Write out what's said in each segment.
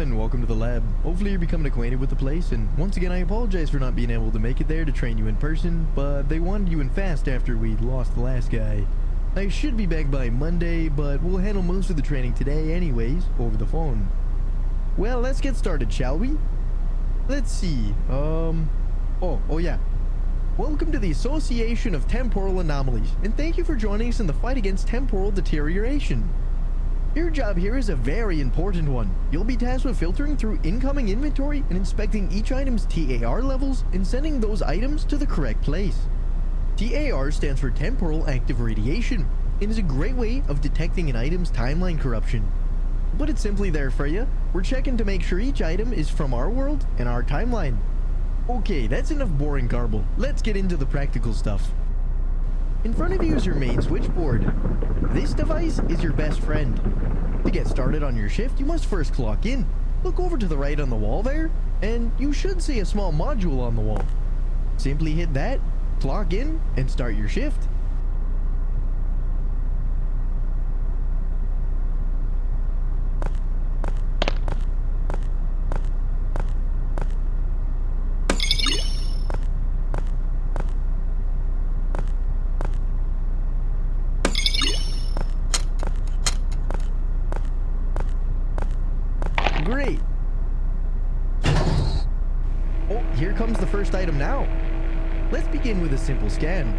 and welcome to the lab. Hopefully you're becoming acquainted with the place, and once again I apologize for not being able to make it there to train you in person, but they wanted you in fast after we lost the last guy. I should be back by Monday, but we'll handle most of the training today anyways, over the phone. Well, let's get started, shall we? Let's see, oh yeah. Welcome to the Association of Temporal Anomalies, and thank you for joining us in the fight against temporal deterioration. Your job here is a very important one. You'll be tasked with filtering through incoming inventory and inspecting each item's TAR levels and sending those items to the correct place. TAR stands for Temporal Active Radiation and is a great way of detecting an item's timeline corruption. To put it simply there for you, we're checking to make sure each item is from our world and our timeline. Okay, that's enough boring garble. Let's get into the practical stuff. In front of you is your main switchboard. This device is your best friend. To get started on your shift, you must first clock in. Look over to the right on the wall there, and you should see a small module on the wall. Simply hit that, clock in, and start your shift. Great. Oh, here comes the first item now. Let's begin with a simple scan.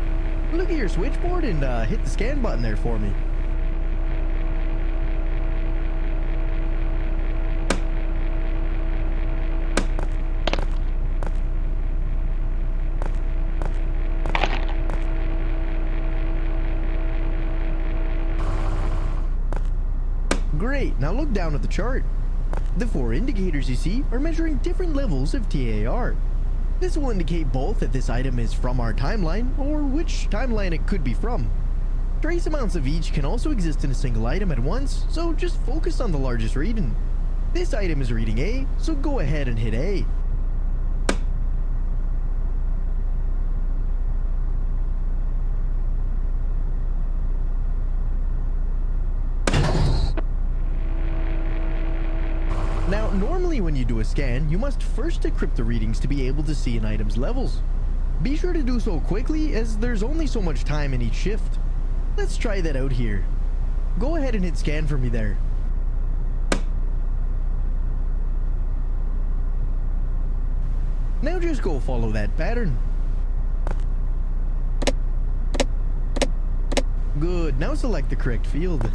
Look at your switchboard and hit the scan button there for me. Great, now look down at the chart. The four indicators you see are measuring different levels of TAR. This will indicate both that this item is from our timeline or which timeline it could be from. Trace amounts of each can also exist in a single item at once, so just focus on the largest reading. This item is reading A, so go ahead and hit A. Now, normally when you do a scan, you must first decrypt the readings to be able to see an item's levels. Be sure to do so quickly, as there's only so much time in each shift. Let's try that out here. Go ahead and hit scan for me there. Now just go follow that pattern. Good, now select the correct field.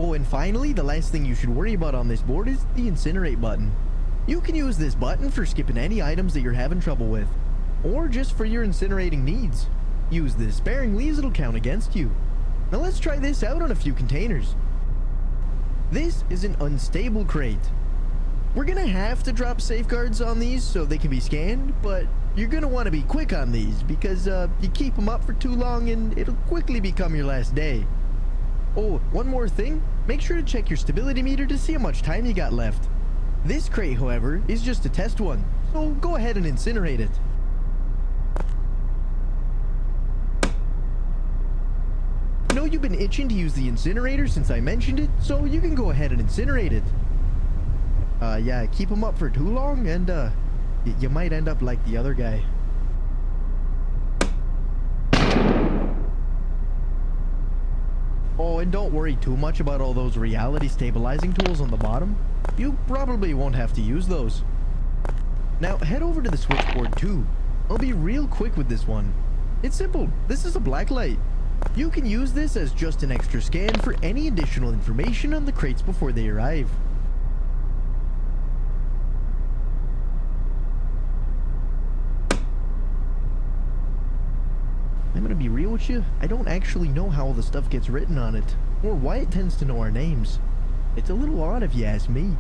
Oh, and finally, the last thing you should worry about on this board is the incinerate button. You can use this button for skipping any items that you're having trouble with, or just for your incinerating needs. Use this sparingly as it'll count against you. Now let's try this out on a few containers. This is an unstable crate. We're gonna have to drop safeguards on these so they can be scanned, but you're gonna want to be quick on these because you keep them up for too long and it'll quickly become your last day. Oh, one more thing, make sure to check your stability meter to see how much time you got left. This crate, however, is just a test one, so go ahead and incinerate it. I know you've been itching to use the incinerator since I mentioned it, so you can go ahead and incinerate it. Yeah, keep them up for too long and you might end up like the other guy. Oh, and don't worry too much about all those reality stabilizing tools on the bottom. You probably won't have to use those. Now head over to the switchboard 2. I'll be real quick with this one. It's simple. This is a black light. You can use this as just an extra scan for any additional information on the crates before they arrive. I'm gonna be real with you, I don't actually know how all the stuff gets written on it, or why it tends to know our names. It's a little odd if you ask me.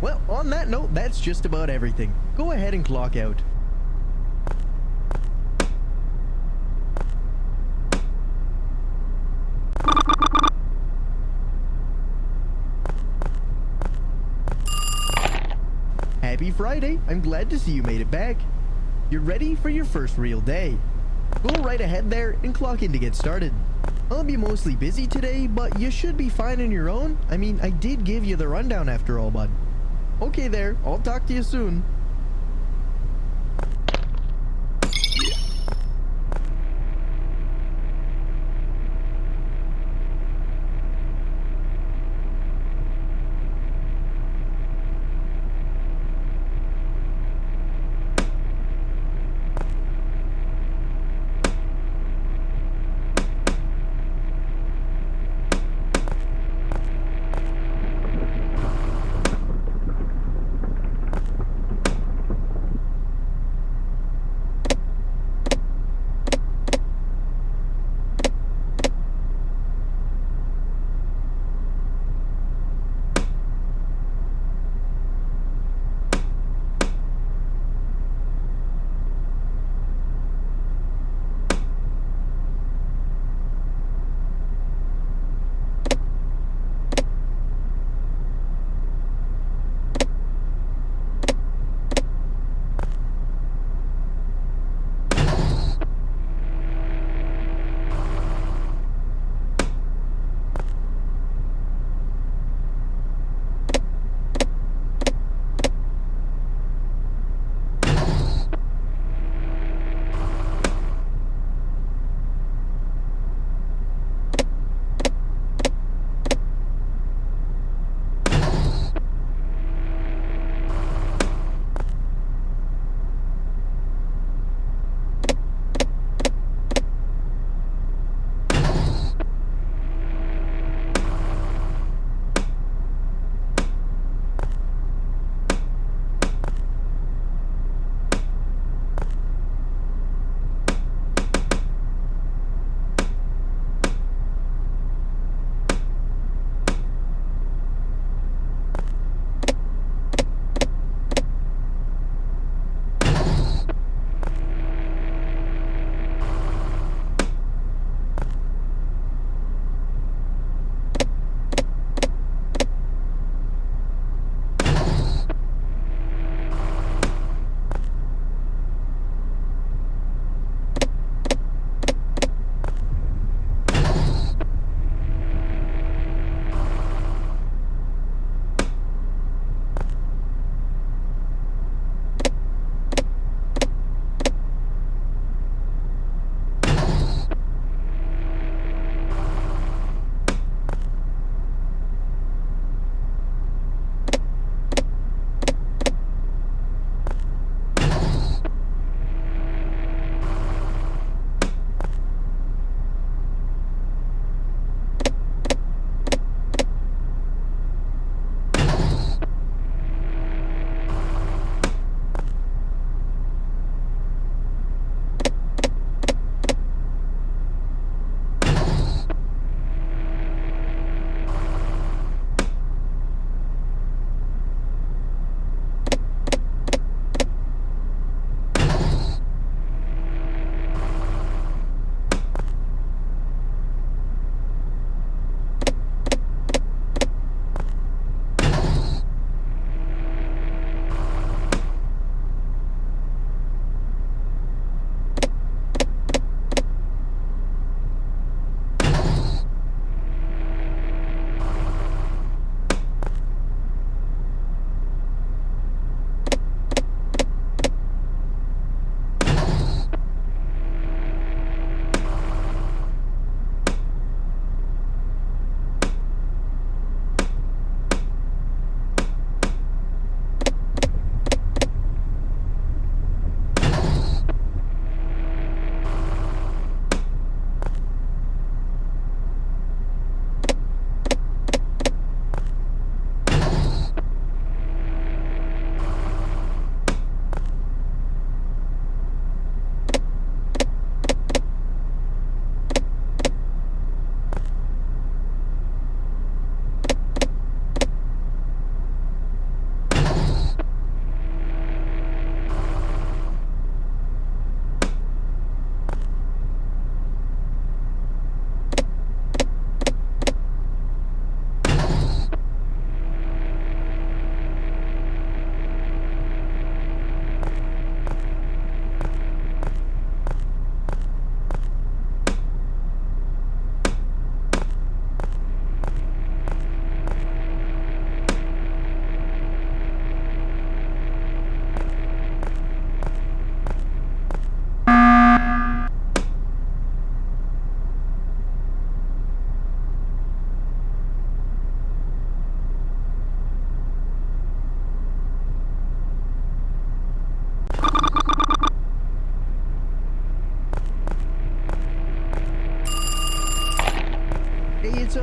Well, on that note, that's just about everything. Go ahead and clock out. Happy Friday, I'm glad to see you made it back. You're ready for your first real day. Go right ahead there and clock in to get started. I'll be mostly busy today, but you should be fine on your own. I mean, I did give you the rundown after all, bud. Okay there, I'll talk to you soon.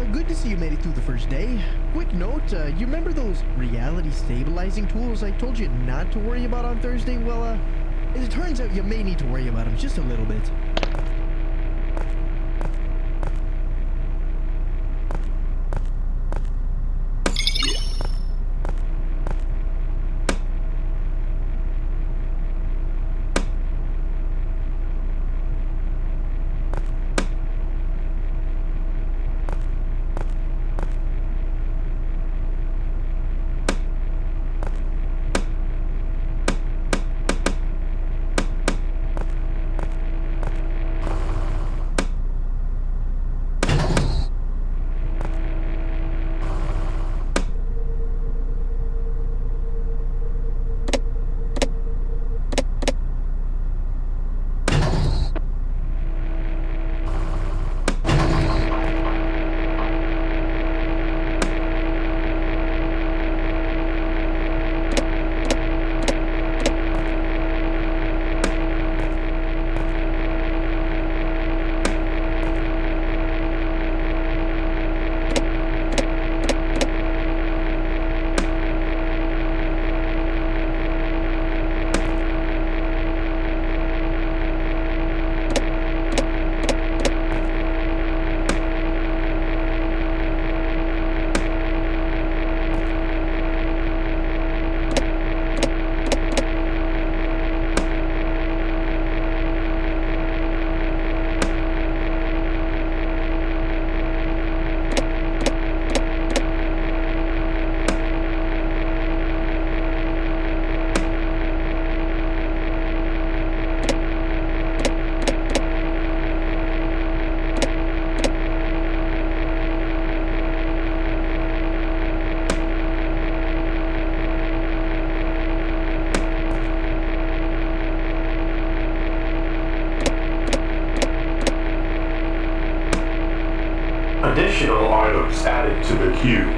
good to see you made it through the first day. Quick note, you remember those reality stabilizing tools I told you not to worry about on Thursday? Well, as it turns out, you may need to worry about them just a little bit. Additional items added to the queue.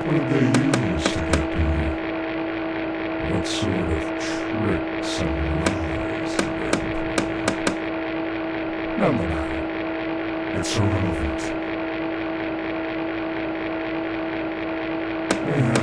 What did they use to get me? What sort of tricks and lies did they employ? None the matter. It's irrelevant. Yeah,